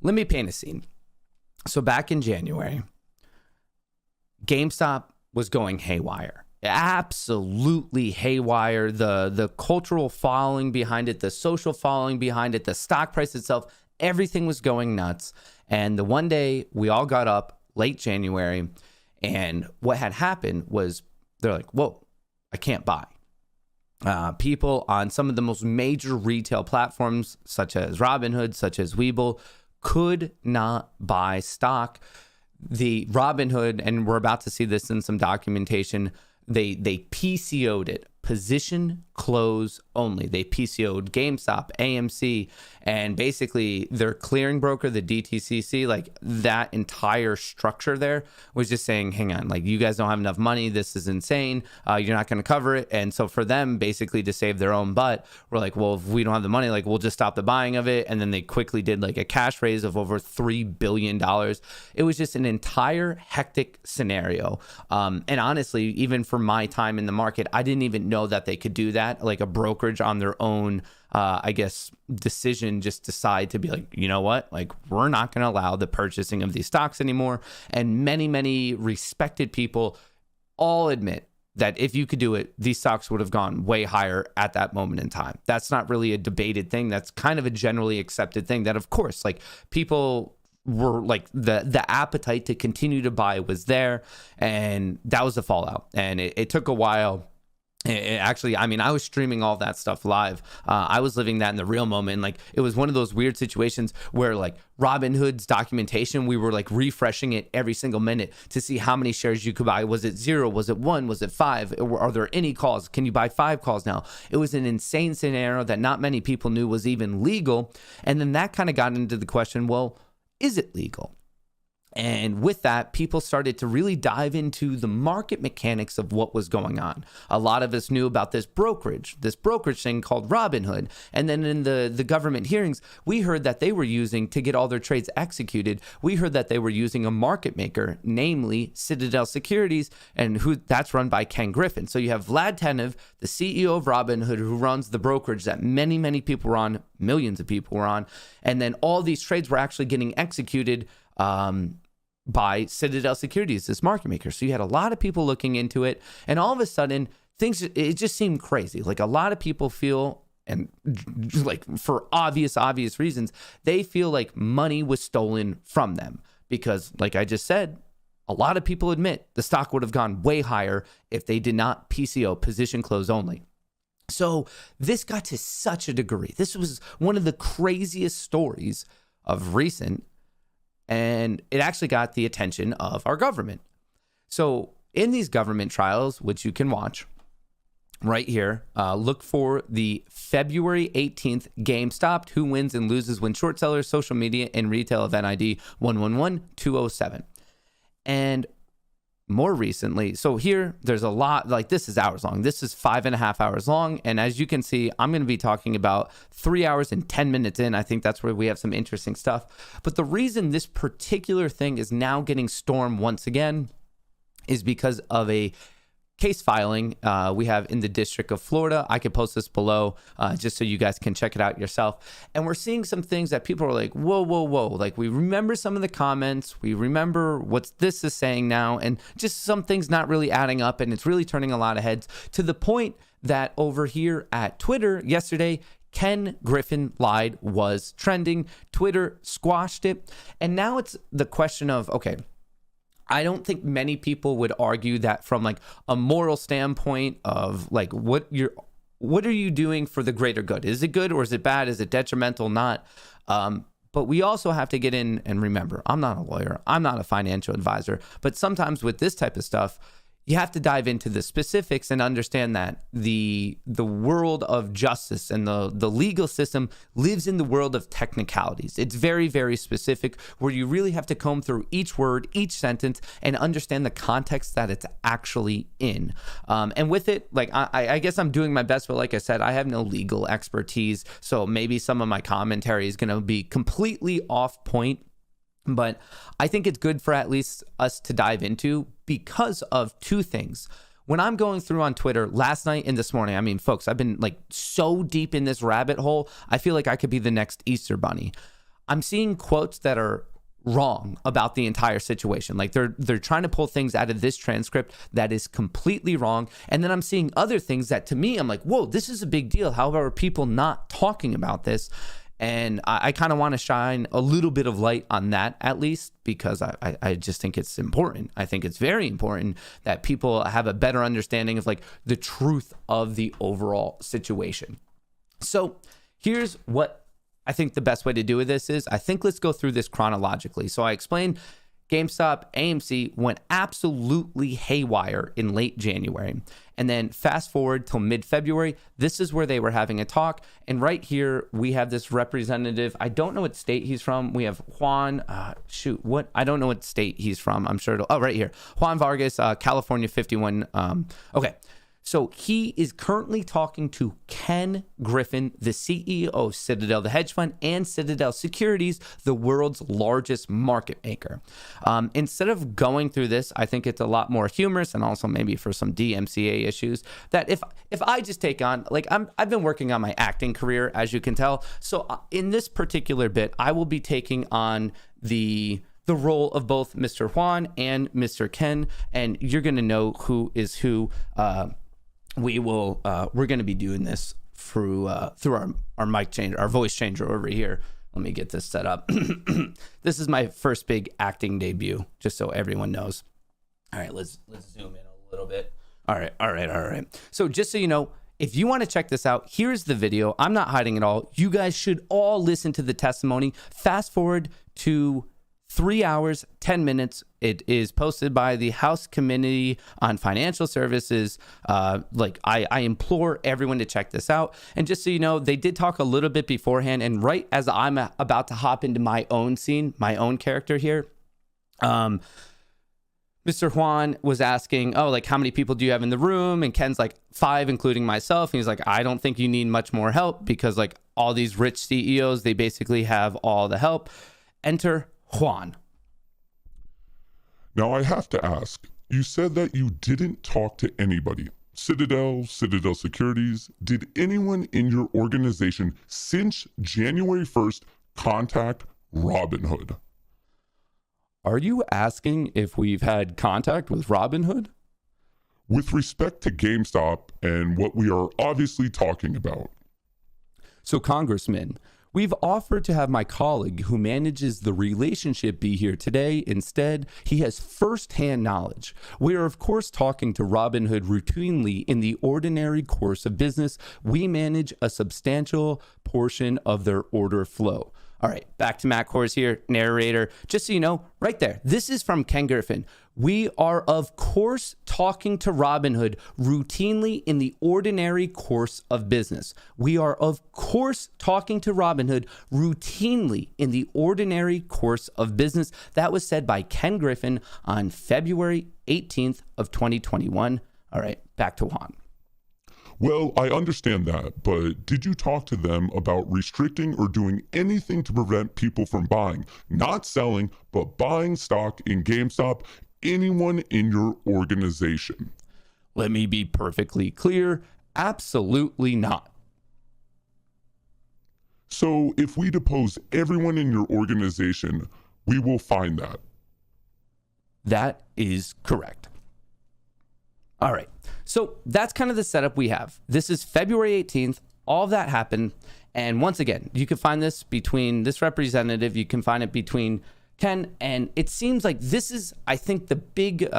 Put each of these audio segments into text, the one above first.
let me paint a scene. So back in January, GameStop was going haywire. Absolutely haywire. The cultural following behind it, the social following behind it, the stock price itself, everything was going nuts. And the one day we all got up late January, and what had happened was they're like, whoa, I can't buy. People on some of the most major retail platforms, such as Robinhood, such as Webull, could not buy stock. The Robinhood, and we're about to see this in some documentation, they PCO'd it, position close only. They PCO'd GameStop, AMC, and basically their clearing broker, the DTCC, like that entire structure there was just saying, hang on, like you guys don't have enough money. This is insane. You're not going to cover it. And so for them basically to save their own butt, we're like, well, if we don't have the money, like we'll just stop the buying of it. And then they quickly did like a cash raise of over $3 billion. It was just an entire hectic scenario. And honestly, even for my time in the market, I didn't even know that they could do that, like a brokerage on their own, I guess, decision, just decide to be like, you know what, like we're not going to allow the purchasing of these stocks anymore. And many respected people all admit that if you could do it, these stocks would have gone way higher at that moment in time. That's not really a debated thing. That's kind of a generally accepted thing that, of course, like people were like the appetite to continue to buy was there. And that was the fallout. And it took a while. Actually, I mean, I was streaming all that stuff live. I was living that in the real moment. Like, it was one of those weird situations where, like, Robinhood's documentation, we were like refreshing it every single minute to see how many shares you could buy. Was it 0? Was it 1? Was it 5? Are there any calls? Can you buy 5 calls now? It was an insane scenario that not many people knew was even legal. And then that kind of got into the question, well, is it legal? And with that, people started to really dive into the market mechanics of what was going on. A lot of us knew about this brokerage thing called Robinhood. And then in the government hearings, we heard that they were using, to get all their trades executed, we heard that they were using a market maker, namely Citadel Securities, and that's run by Ken Griffin. So you have Vlad Tenev, the CEO of Robinhood, who runs the brokerage that many people were on, millions of people were on. And then all these trades were actually getting executed by Citadel Securities, this market maker. So you had a lot of people looking into it, and all of a sudden it just seemed crazy. Like, a lot of people feel, and like for obvious reasons, they feel like money was stolen from them because, like I just said, a lot of people admit the stock would have gone way higher if they did not PCO, position close only. So this got to such a degree. This was one of the craziest stories of recent, and it actually got the attention of our government. So in these government trials, which you can watch right here, look for the February 18th GameStop, who wins and loses when short sellers, social media, and retail event ID 111207. And more recently, so here there's a lot, like this is hours long. This is 5.5 hours long. And as you can see, I'm going to be talking about 3 hours and 10 minutes in. I think that's where we have some interesting stuff. But the reason this particular thing is now getting stormed once again is because of a case filing we have in the District of Florida. I could post this below just so you guys can check it out yourself. And we're seeing some things that people are like, whoa. Like, we remember some of the comments. We remember what this is saying now. And just some things not really adding up. And it's really turning a lot of heads to the point that over here at Twitter yesterday, Ken Griffin lied was trending. Twitter squashed it. And now it's the question of, okay, I don't think many people would argue that from like a moral standpoint of like what are you doing for the greater good? Is it good or is it bad? Is it detrimental? Not. But we also have to get in and remember, I'm not a lawyer. I'm not a financial advisor. But sometimes with this type of stuff, you have to dive into the specifics and understand that the world of justice and the legal system lives in the world of technicalities. It's very specific, where you really have to comb through each word, each sentence, and understand the context that it's actually in. And with it, like I guess I'm doing my best, but like I said, I have no legal expertise, so maybe some of my commentary is going to be completely off point. But I think it's good for at least us to dive into because of two things. When I'm going through on Twitter last night and this morning, I mean, folks, I've been like so deep in this rabbit hole, I feel like I could be the next Easter bunny. I'm seeing quotes that are wrong about the entire situation. Like they're trying to pull things out of this transcript that is completely wrong. And then I'm seeing other things that to me, I'm like, whoa, this is a big deal. How are people not talking about this? And I kind of want to shine a little bit of light on that, at least, because I just think it's important. I think it's very important that people have a better understanding of like the truth of the overall situation. So here's what I think the best way to do with this is, I think let's go through this chronologically. So I explained GameStop, AMC went absolutely haywire in late January. And then fast forward till mid-February, this is where they were having a talk. And right here, we have this representative. I don't know what state he's from. We have Juan, I don't know what state he's from. I'm sure right here. Juan Vargas, California 51. Okay. So he is currently talking to Ken Griffin, the CEO of Citadel, the hedge fund, and Citadel Securities, the world's largest market maker. Instead of going through this, I think it's a lot more humorous, and also maybe for some DMCA issues, that if I just take on, like I've been working on my acting career, as you can tell. So in this particular bit, I will be taking on the role of both Mr. Juan and Mr. Ken, and you're going to know who is who. We're going to be doing this through our mic changer, our voice changer over here. Let me get this set up. This is my first big acting debut, just so everyone knows. All right, let's zoom in a little bit. All right. So just so you know, if you want to check this out, here's the video. I'm not hiding it all. You guys should all listen to the testimony. Fast forward to 3 hours, 10 minutes. It is posted by the House Committee on Financial Services. I implore everyone to check this out. And just so you know, they did talk a little bit beforehand. And right as I'm about to hop into my own scene, my own character here, Mr. Juan was asking, how many people do you have in the room? And Ken's like, 5, including myself. And he's like, I don't think you need much more help because like all these rich CEOs, they basically have all the help. Enter Juan. Now I have to ask, you said that you didn't talk to anybody. Citadel Securities, did anyone in your organization since January 1st contact Robinhood? Are you asking if we've had contact with Robinhood? With respect to GameStop and what we are obviously talking about. So, Congressman, we've offered to have my colleague who manages the relationship be here today. Instead, he has firsthand knowledge. We are, of course, talking to Robinhood routinely in the ordinary course of business. We manage a substantial portion of their order flow. All right, back to Matt Kohrs here, narrator. Just so you know, right there, this is from Ken Griffin. We are, of course, talking to Robinhood routinely in the ordinary course of business. We are, of course, talking to Robinhood routinely in the ordinary course of business. That was said by Ken Griffin on February 18th of 2021. All right, back to Juan. Well, I understand that, but did you talk to them about restricting or doing anything to prevent people from buying, not selling, but buying stock in GameStop, anyone in your organization? Let me be perfectly clear. Absolutely not. So if we depose everyone in your organization, we will find that. That is correct. All right. So that's kind of the setup we have. This is February 18th. All of that happened. And once again, you can find this between this representative. You can find it between Ken. And it seems like this is, I think, the big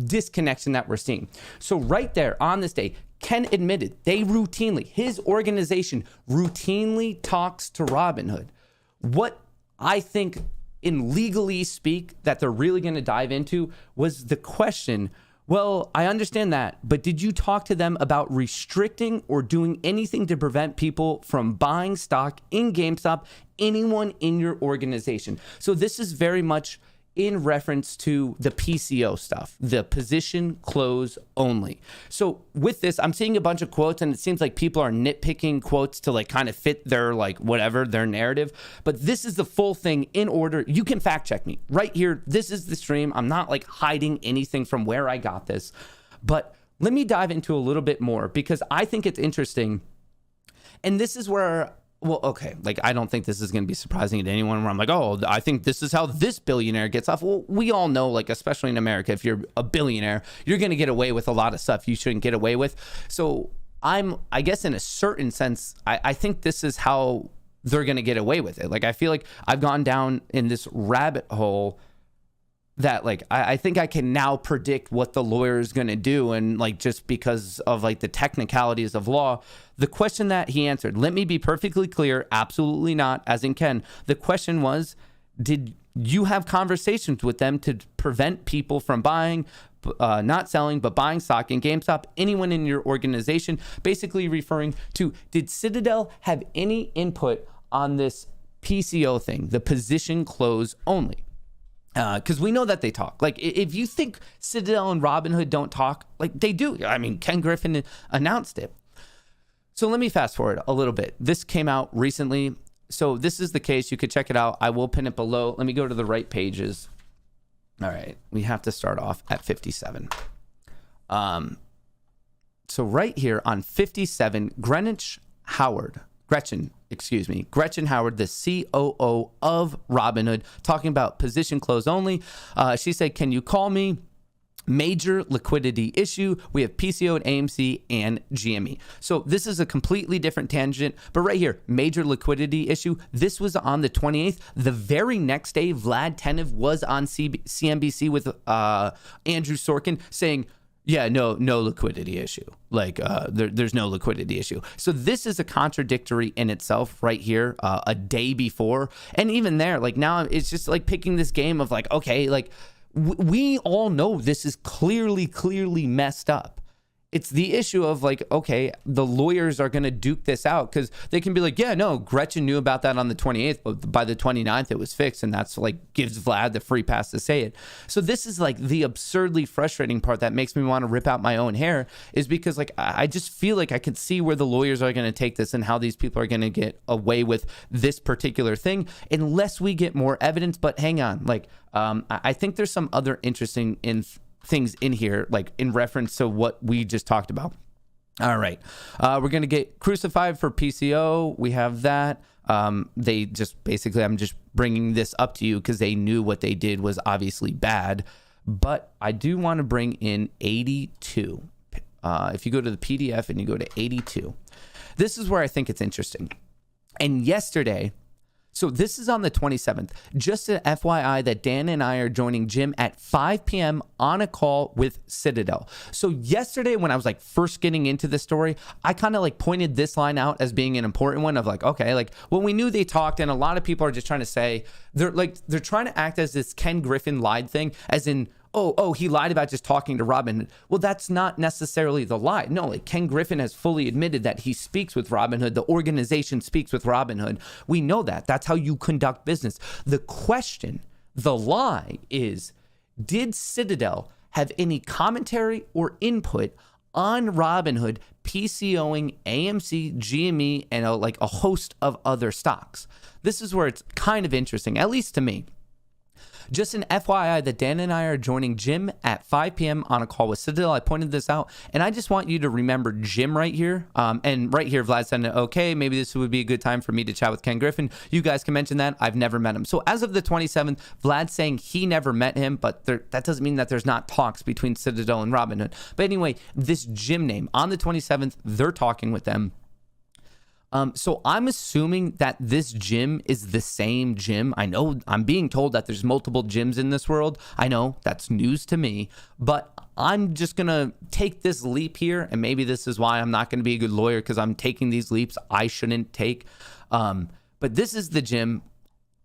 disconnection that we're seeing. So right there on this day, Ken admitted his organization routinely talks to Robinhood. What I think in legally speak that they're really going to dive into was the question, well, I understand that, but did you talk to them about restricting or doing anything to prevent people from buying stock in GameStop, anyone in your organization? So this is very much in reference to the PCO stuff, the position close only. So with this, I'm seeing a bunch of quotes and it seems like people are nitpicking quotes to like kind of fit their their narrative. But this is the full thing in order. You can fact check me right here. This is the stream. I'm not like hiding anything from where I got this, but let me dive into a little bit more because I think it's interesting. And this is where well, okay, like I don't think this is going to be surprising to anyone where I'm like, oh, I think this is how this billionaire gets off. Well, we all know, like, especially in America, if you're a billionaire, you're going to get away with a lot of stuff you shouldn't get away with. So I guess in a certain sense, I think this is how they're going to get away with it. Like, I feel like I've gone down in this rabbit hole that like I think I can now predict what the lawyer is going to do, and like just because of like the technicalities of law. The question that he answered, let me be perfectly clear, absolutely not, as in Ken. The question was, did you have conversations with them to prevent people from buying, not selling, but buying stock in GameStop? Anyone in your organization? Basically referring to, did Citadel have any input on this PCO thing, the position close only? Because we know that they talk. Like, if you think Citadel and Robinhood don't talk, like they do. I mean, Ken Griffin announced it. So let me fast forward a little bit. This came out recently. So this is the case. You could check it out. I will pin it below. Let me go to the right pages. All right. We have to start off at 57. So right here on 57, Gretchen Howard, the COO of Robinhood, talking about position close only. She said, can you call me? Major liquidity issue. We have PCO at AMC and GME. So this is a completely different tangent, but right here, major liquidity issue. This was on the 28th. The very next day, Vlad Tenev was on CNBC with Andrew Sorkin saying, yeah, no liquidity issue. Like there's no liquidity issue. So this is a contradictory in itself right here, a day before. And even there, like now it's just like picking this game of like, okay, like we all know this is clearly messed up. It's the issue of like, okay, the lawyers are going to duke this out because they can be like, yeah, no, Gretchen knew about that on the 28th, but by the 29th it was fixed, and that's like gives Vlad the free pass to say it. So this is like the absurdly frustrating part that makes me want to rip out my own hair, is because like I just feel like I could see where the lawyers are going to take this and how these people are going to get away with this particular thing unless we get more evidence. But hang on, like I think there's some other interesting things in here, like in reference to what we just talked about. All right. We're going to get crucified for PCO. We have that. They just basically, I'm just bringing this up to you because they knew what they did was obviously bad. But I do want to bring in 82. If you go to the PDF and you go to 82, this is where I think it's interesting. And yesterday, so this is on the 27th. Just an FYI that Dan and I are joining Jim at 5 p.m. on a call with Citadel. So yesterday when I was like first getting into the story, I kind of like pointed this line out as being an important one of like, okay, like when we knew they talked, and a lot of people are just trying to say, they're trying to act as this Ken Griffin lied thing, as in, oh, he lied about just talking to Robinhood. Well, that's not necessarily the lie. No, like Ken Griffin has fully admitted that he speaks with Robinhood. The organization speaks with Robinhood. We know that. That's how you conduct business. The question, the lie is, did Citadel have any commentary or input on Robinhood PCOing AMC, GME, and a host of other stocks? This is where it's kind of interesting, at least to me. Just an FYI that Dan and I are joining Jim at 5 p.m. on a call with Citadel. I pointed this out, and I just want you to remember Jim right here. And right here, Vlad said, okay, maybe this would be a good time for me to chat with Ken Griffin. You guys can mention that. I've never met him. So as of the 27th, Vlad's saying he never met him, but that doesn't mean that there's not talks between Citadel and Robinhood. But anyway, this Jim name, on the 27th, they're talking with them. So I'm assuming that this Jim is the same Jim. I know I'm being told that there's multiple Jims in this world. I know that's news to me, but I'm just going to take this leap here. And maybe this is why I'm not going to be a good lawyer, because I'm taking these leaps I shouldn't take. But this is the Jim.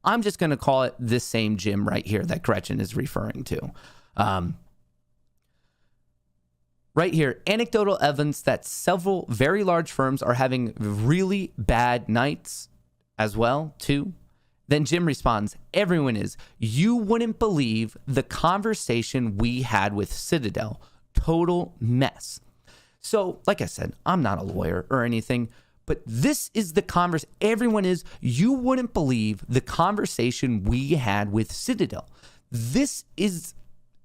I'm just going to call it this same Jim right here that Gretchen is referring to. Right here, anecdotal evidence that several very large firms are having really bad nights as well, too. Then Jim responds, everyone is. You wouldn't believe the conversation we had with Citadel. Total mess. So, like I said, I'm not a lawyer or anything, but this is the conversation. Everyone is. You wouldn't believe the conversation we had with Citadel. This is...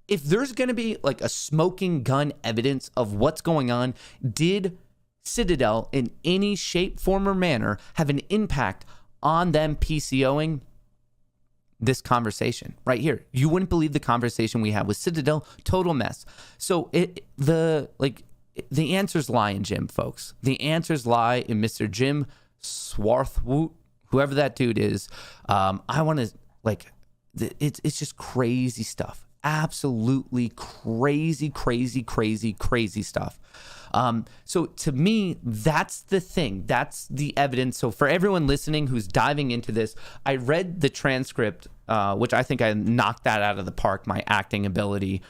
If there's going to be like a smoking gun evidence of what's going on, did Citadel in any shape, form, or manner have an impact on them PCOing this conversation right here. You wouldn't believe the conversation we had with Citadel. Total mess. So the answers lie in Jim, folks. The answers lie in Mr. Jim Swarthwoot, whoever that dude is. I want to it's just crazy stuff. Absolutely crazy stuff. So to me, that's the thing. That's the evidence. So for everyone listening who's diving into this, I read the transcript, which I think I knocked that out of the park, my acting ability,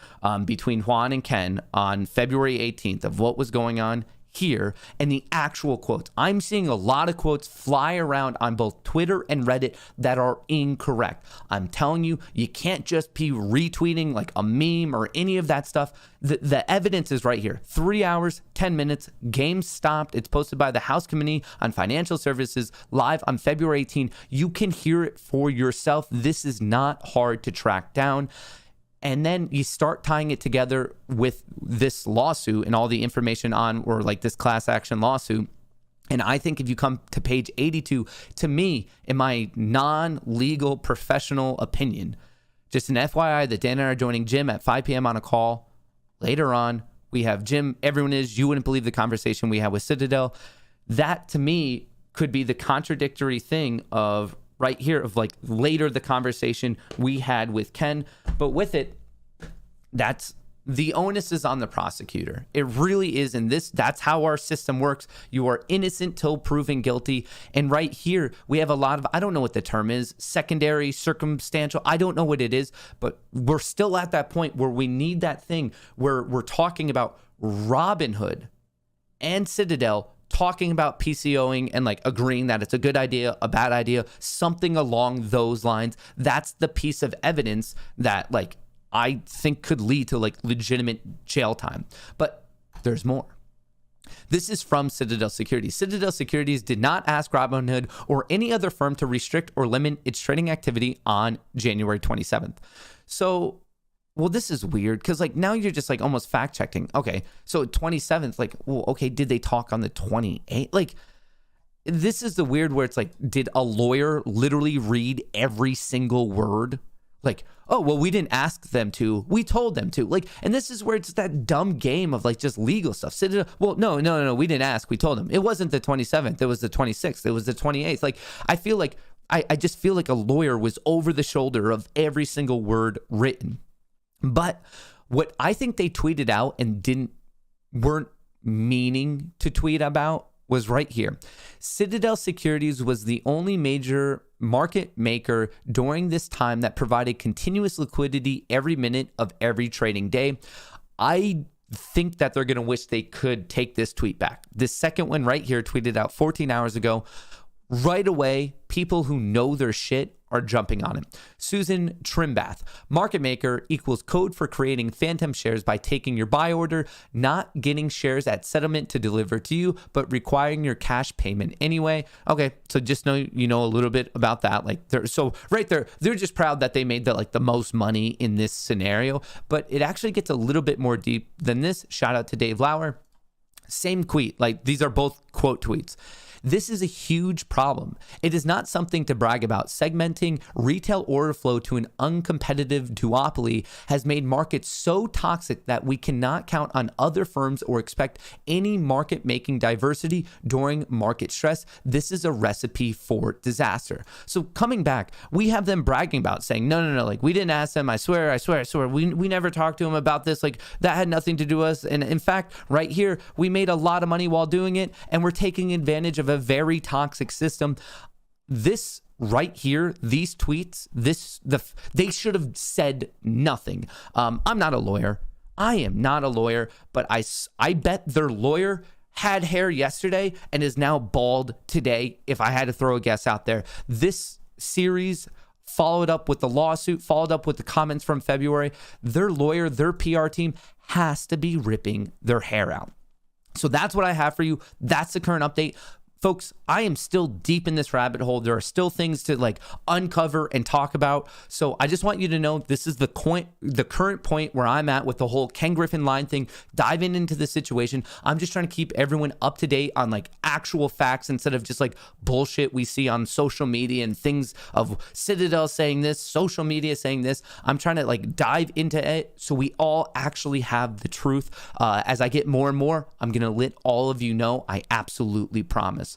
between Juan and Ken on February 18th of what was going on here and the actual quotes. I'm seeing a lot of quotes fly around on both Twitter and Reddit that are incorrect. I'm telling you, you can't just be retweeting like a meme or any of that stuff. The evidence is right here. 3 hours, 10 minutes, game stopped. It's posted by the House Committee on Financial Services live on February 18. You can hear it for yourself. This is not hard to track down. And then you start tying it together with this lawsuit and all the information on, or like this class action lawsuit. And I think if you come to page 82, to me, in my non-legal professional opinion, just an FYI that Dan and I are joining Jim at 5 p.m. on a call. Later on, we have Jim. You wouldn't believe the conversation we had with Citadel. That to me could be the contradictory thing of right here of like later the conversation we had with Ken. But with it, that's the onus is on the prosecutor. It really is. And that's how our system works. You are innocent till proven guilty. And right here, we have a lot of, I don't know what the term is, secondary, circumstantial. I don't know what it is, but we're still at that point where we need that thing where we're talking about Robinhood and Citadel talking about PCOing and like agreeing that it's a good idea, a bad idea, something along those lines. That's the piece of evidence that like I think could lead to like legitimate jail time. But there's more. This is from Citadel Securities. Citadel Securities did not ask Robinhood or any other firm to restrict or limit its trading activity on January 27th. So, well, this is weird because like now you're just like almost fact checking. Okay, so 27th, like, well, okay, did they talk on the 28th? Like, this is the weird where it's like, did a lawyer literally read every single word? Like, oh, well, we didn't ask them to. We told them to. Like, and this is where it's that dumb game of like just legal stuff. Well, no. We didn't ask. We told them. It wasn't the 27th. It was the 26th. It was the 28th. Like, I feel like, I just feel like a lawyer was over the shoulder of every single word written. But what I think they tweeted out and weren't meaning to tweet about was right here. Citadel Securities was the only major market maker during this time that provided continuous liquidity every minute of every trading day. I think that they're going to wish they could take this tweet back. This second one right here, tweeted out 14 hours ago. Right away, people who know their shit are jumping on it. Susan Trimbath, market maker equals code for creating phantom shares by taking your buy order, not getting shares at settlement to deliver to you, but requiring your cash payment anyway. Okay, so just know you know a little bit about that. Like right there, they're just proud that they made the most money in this scenario. But it actually gets a little bit more deep than this. Shout out to Dave Lauer. Same tweet. Like these are both quote tweets. This is a huge problem. It is not something to brag about. Segmenting retail order flow to an uncompetitive duopoly has made markets so toxic that we cannot count on other firms or expect any market-making diversity during market stress. This is a recipe for disaster. So coming back, we have them bragging about saying, no, like we didn't ask them. I swear. We never talked to them about this. Like that had nothing to do with us. And in fact, right here, we made a lot of money while doing it, and we're taking advantage of a very toxic system. This right here, these tweets, they should have said nothing. I'm not a lawyer. I am not a lawyer, but I bet their lawyer had hair yesterday and is now bald today, if I had to throw a guess out there. This series followed up with the lawsuit, followed up with the comments from February. Their lawyer, their PR team has to be ripping their hair out. So that's what I have for you. That's the current update. folks, I am still deep in this rabbit hole. There are still things to like uncover and talk about. So I just want you to know this is the current point where I'm at with the whole Ken Griffin line thing, diving into the situation. I'm just trying to keep everyone up to date on like actual facts instead of just like bullshit we see on social media and things of Citadel saying this, social media saying this. I'm trying to like dive into it so we all actually have the truth. As I get more and more, I'm going to let all of you know. I absolutely promise.